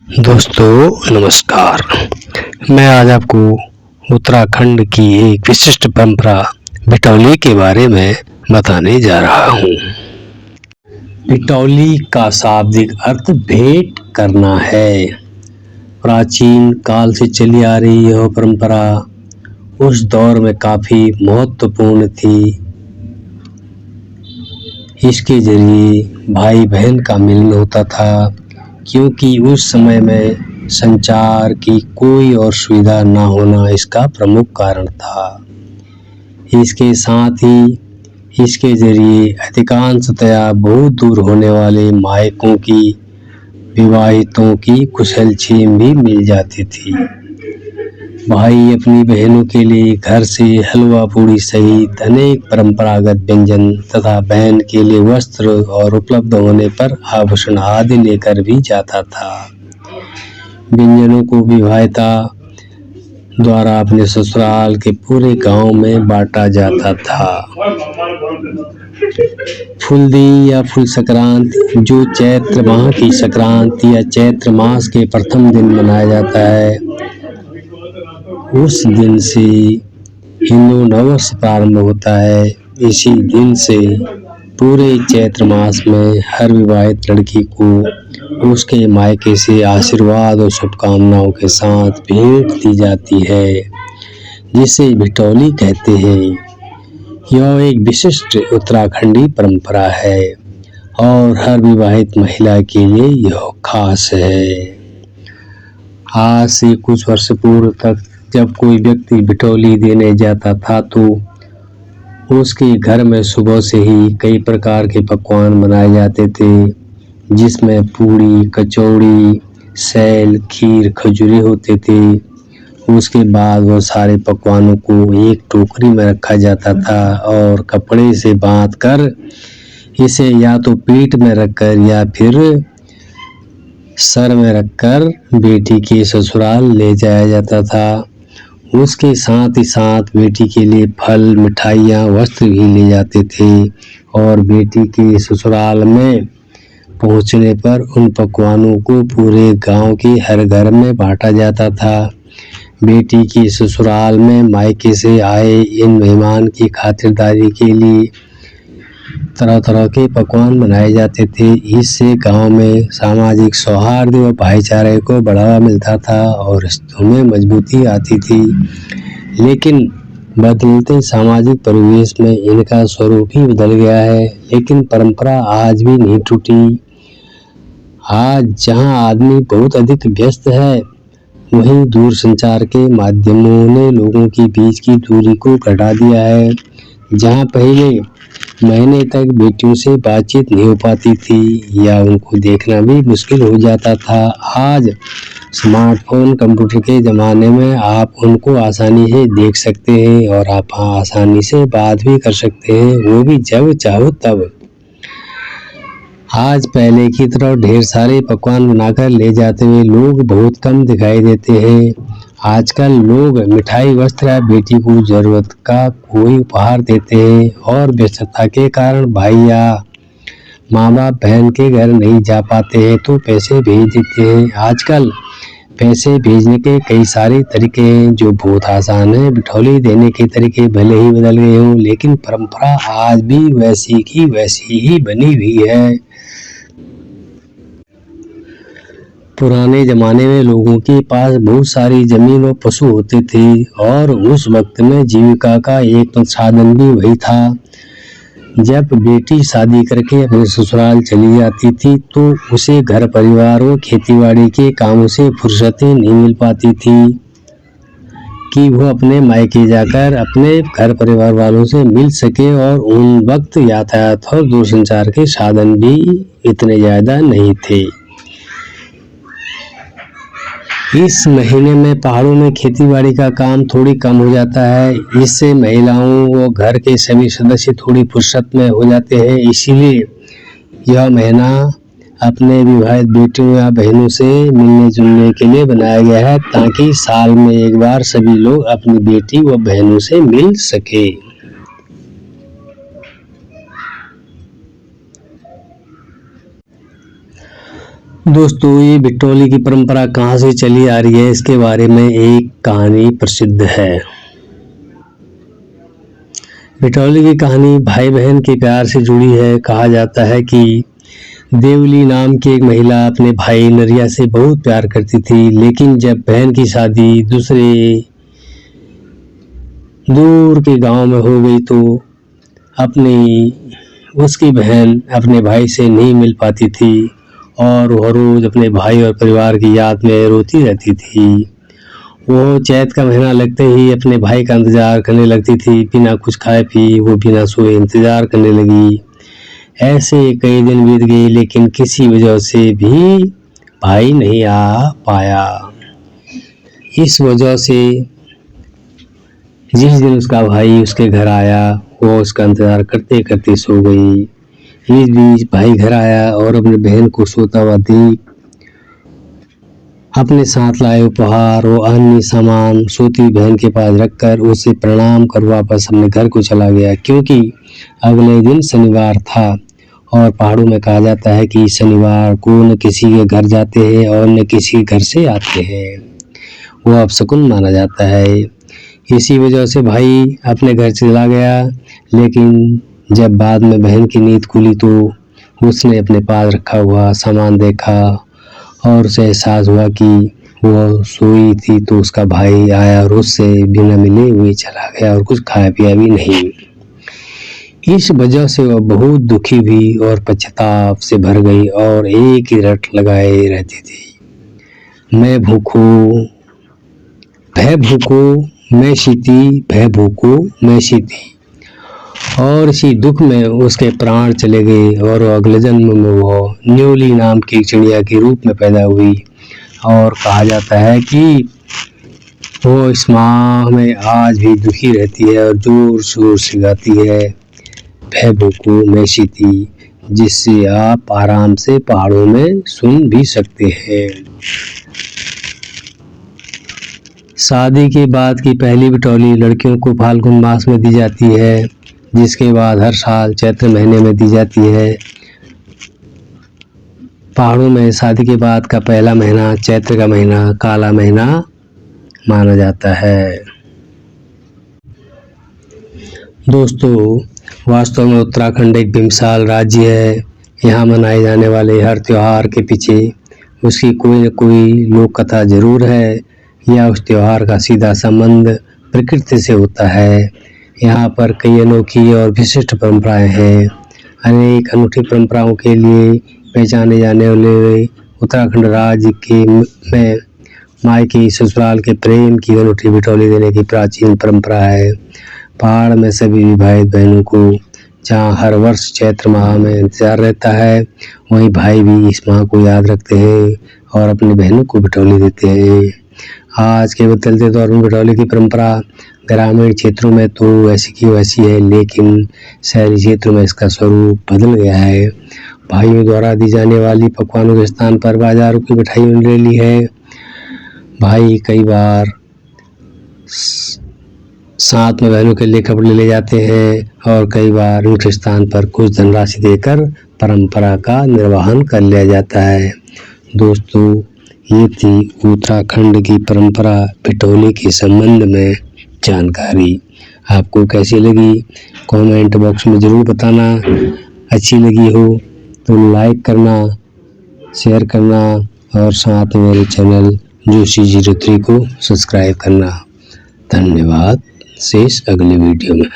दोस्तों नमस्कार। मैं आज आपको उत्तराखंड की एक विशिष्ट परंपरा भिटौली के बारे में बताने जा रहा हूँ। भिटौली का शाब्दिक अर्थ भेंट करना है। प्राचीन काल से चली आ रही यह परंपरा उस दौर में काफी महत्वपूर्ण थी। इसके जरिए भाई बहन का मिलन होता था, क्योंकि उस समय में संचार की कोई और सुविधा न होना इसका प्रमुख कारण था। इसके साथ ही इसके जरिए अधिकांशतया बहुत दूर होने वाले मायकों की विवाहितों की कुशलक्षेम भी मिल जाती थी। भाई अपनी बहनों के लिए घर से हलवा पूड़ी सहित अनेक परंपरागत व्यंजन तथा बहन के लिए वस्त्र और उपलब्ध होने पर आभूषण आदि लेकर भी जाता था। व्यंजनों को विवाहिता द्वारा अपने ससुराल के पूरे गांव में बांटा जाता था। फुलदी या फुल संक्रांति, जो चैत्र माह की संक्रांति या चैत्र मास के प्रथम दिन मनाया जाता है, उस दिन से हिंदू नववर्ष प्रारंभ होता है। इसी दिन से पूरे चैत्र मास में हर विवाहित लड़की को उसके मायके से आशीर्वाद और शुभकामनाओं के साथ भेंट दी जाती है, जिसे भिटौली कहते हैं। यह एक विशिष्ट उत्तराखंडी परंपरा है और हर विवाहित महिला के लिए यह खास है। आज से कुछ वर्ष पूर्व तक जब कोई व्यक्ति भिटौली देने जाता था तो उसके घर में सुबह से ही कई प्रकार के पकवान बनाए जाते थे, जिसमें पूड़ी, कचौड़ी, सैल, खीर, खजूरे होते थे। उसके बाद वो सारे पकवानों को एक टोकरी में रखा जाता था और कपड़े से बांध कर इसे या तो पीठ में रखकर या फिर सर में रखकर बेटी के ससुराल ले जाया जाता था। उसके साथ ही साथ बेटी के लिए फल, मिठाइयाँ, वस्त्र भी ले जाते थे और बेटी के ससुराल में पहुंचने पर उन पकवानों को पूरे गांव के हर घर में बांटा जाता था। बेटी की ससुराल में मायके से आए इन मेहमान की खातिरदारी के लिए तरह तरह के पकवान बनाए जाते थे। इससे गांव में सामाजिक सौहार्द और भाईचारे को बढ़ावा मिलता था और रिश्तों में मजबूती आती थी। लेकिन बदलते सामाजिक परिवेश में इनका स्वरूप ही बदल गया है, लेकिन परंपरा आज भी नहीं टूटी। आज जहां आदमी बहुत अधिक व्यस्त है, वहीं दूरसंचार के माध्यमों ने लोगों के बीच की दूरी को घटा दिया है। जहां पहले महीने तक बेटियों से बातचीत नहीं हो पाती थी या उनको देखना भी मुश्किल हो जाता था, आज स्मार्टफोन, कंप्यूटर के ज़माने में आप उनको आसानी से देख सकते हैं और आप आसानी से बात भी कर सकते हैं, वो भी जब चाहो तब। आज पहले की तरह ढेर सारे पकवान बनाकर ले जाते हुए लोग बहुत कम दिखाई देते हैं। आजकल लोग मिठाई, वस्त्र या बेटी को जरूरत का कोई उपहार देते हैं और व्यस्तता के कारण भाई या माँ बाप बहन के घर नहीं जा पाते हैं तो पैसे भेज देते हैं। आजकल पैसे भेजने के कई सारे तरीके हैं जो बहुत आसान है। भिटौली देने के तरीके भले ही बदल गए हों, लेकिन परंपरा आज भी वैसी की वैसी ही बनी हुई है। पुराने जमाने में लोगों के पास बहुत सारी जमीन और पशु होते थे और उस वक्त में जीविका का एक साधन भी वही था। जब बेटी शादी करके अपने ससुराल चली जाती थी तो उसे घर परिवार और खेतीबाड़ी के कामों से फुर्सत ही नहीं मिल पाती थी कि वो अपने मायके जाकर अपने घर परिवार वालों से मिल सके, और उन वक्त यातायात और दूरसंचार के साधन भी इतने ज़्यादा नहीं थे। इस महीने में पहाड़ों में खेतीबाड़ी का काम थोड़ी कम हो जाता है, इससे महिलाओं व घर के सभी सदस्य थोड़ी फुर्सत में हो जाते हैं। इसीलिए यह महीना अपने विवाहित बेटियों या बहनों से मिलने जुलने के लिए बनाया गया है, ताकि साल में एक बार सभी लोग अपनी बेटी व बहनों से मिल सके। दोस्तों, ये बिटौली की परंपरा कहाँ से चली आ रही है, इसके बारे में एक कहानी प्रसिद्ध है। बिटौली की कहानी भाई बहन के प्यार से जुड़ी है। कहा जाता है कि देवली नाम की एक महिला अपने भाई नरिया से बहुत प्यार करती थी, लेकिन जब बहन की शादी दूसरे दूर के गांव में हो गई तो उसकी बहन अपने भाई से नहीं मिल पाती थी और वह रोज अपने भाई और परिवार की याद में रोती रहती थी। वो चैत का महीना लगते ही अपने भाई का इंतजार करने लगती थी। बिना कुछ खाए पिए वो बिना सोए इंतजार करने लगी। ऐसे कई दिन बीत गए, लेकिन किसी वजह से भी भाई नहीं आ पाया। इस वजह से जिस दिन उसका भाई उसके घर आया, वो उसका इंतजार करते करते सो गई। इस बीच भाई घर आया और अपनी बहन को सोता हुआ देख अपने साथ लाए उपहार और अन्य सामान सोती बहन के पास रखकर उसे प्रणाम कर वापस अपने घर को चला गया, क्योंकि अगले दिन शनिवार था और पहाड़ों में कहा जाता है कि शनिवार को न किसी के घर जाते हैं और न किसी के घर से आते हैं। वो अपशकुन माना जाता है। इसी वजह से भाई अपने घर चला गया, लेकिन जब बाद में बहन की नींद खुली तो उसने अपने पास रखा हुआ सामान देखा और उसे एहसास हुआ कि वो सोई थी तो उसका भाई आया और उससे बिना मिले हुए चला गया और कुछ खाया पिया भी नहीं। इस वजह से वह बहुत दुखी हुई और पश्चाताप से भर गई और एक ही रट लगाए रहती थी, मैं भूखो भय भूखो मैं शीती, भय भूखो मैं शीती। और इसी दुख में उसके प्राण चले गए और अगले जन्म में वो न्योली नाम की चिड़िया के रूप में पैदा हुई। और कहा जाता है कि वो इस माह में आज भी दुखी रहती है और जोर शोर से गाती है, भय भूखो मैं शीती, जिससे आप आराम से पहाड़ों में सुन भी सकते हैं। शादी के बाद की पहली बिटौली लड़कियों को फाल्गुन मास में दी जाती है, जिसके बाद हर साल चैत्र महीने में दी जाती है। पहाड़ों में शादी के बाद का पहला महीना चैत्र का महीना काला महीना माना जाता है। दोस्तों, वास्तव में उत्तराखंड एक बेमिसाल राज्य है। यहाँ मनाए जाने वाले हर त्योहार के पीछे उसकी कोई न कोई लोक कथा जरूर है या उस त्योहार का सीधा संबंध प्रकृति से होता है। यहाँ पर कई अनोखी और विशिष्ट परंपराएं हैं। अनेक अनूठी परंपराओं के लिए पहचाने जाने वाले उत्तराखंड राज्य में मायके ससुराल के प्रेम की अनूठी बिटौली देने की प्राचीन परंपरा है। पहाड़ में सभी विवाहित बहनों को जहाँ हर वर्ष चैत्र माह में इंतजार रहता है, वहीं भाई भी इस माह को याद रखते हैं और अपनी बहनों को बिटौली देते हैं। आज के बदलते दौर में बिटौली की परंपरा ग्रामीण क्षेत्रों में तो वैसी की वैसी है, लेकिन शहरी क्षेत्रों में इसका स्वरूप बदल गया है। भाइयों द्वारा दी जाने वाली पकवानों के स्थान पर बाजारों की मिठाई ले ली है। भाई कई बार साथ में बहनों के लिए कपड़े ले जाते हैं और कई बार उनके स्थान पर कुछ धनराशि देकर परंपरा का निर्वहन कर लिया जाता है। दोस्तों, ये थी उत्तराखंड की परंपरा बिटौली के संबंध में जानकारी। आपको कैसी लगी कमेंट बॉक्स में ज़रूर बताना। अच्छी लगी हो तो लाइक करना, शेयर करना और साथ में मेरे चैनल जोशी03 को सब्सक्राइब करना। धन्यवाद। शेष अगले वीडियो में।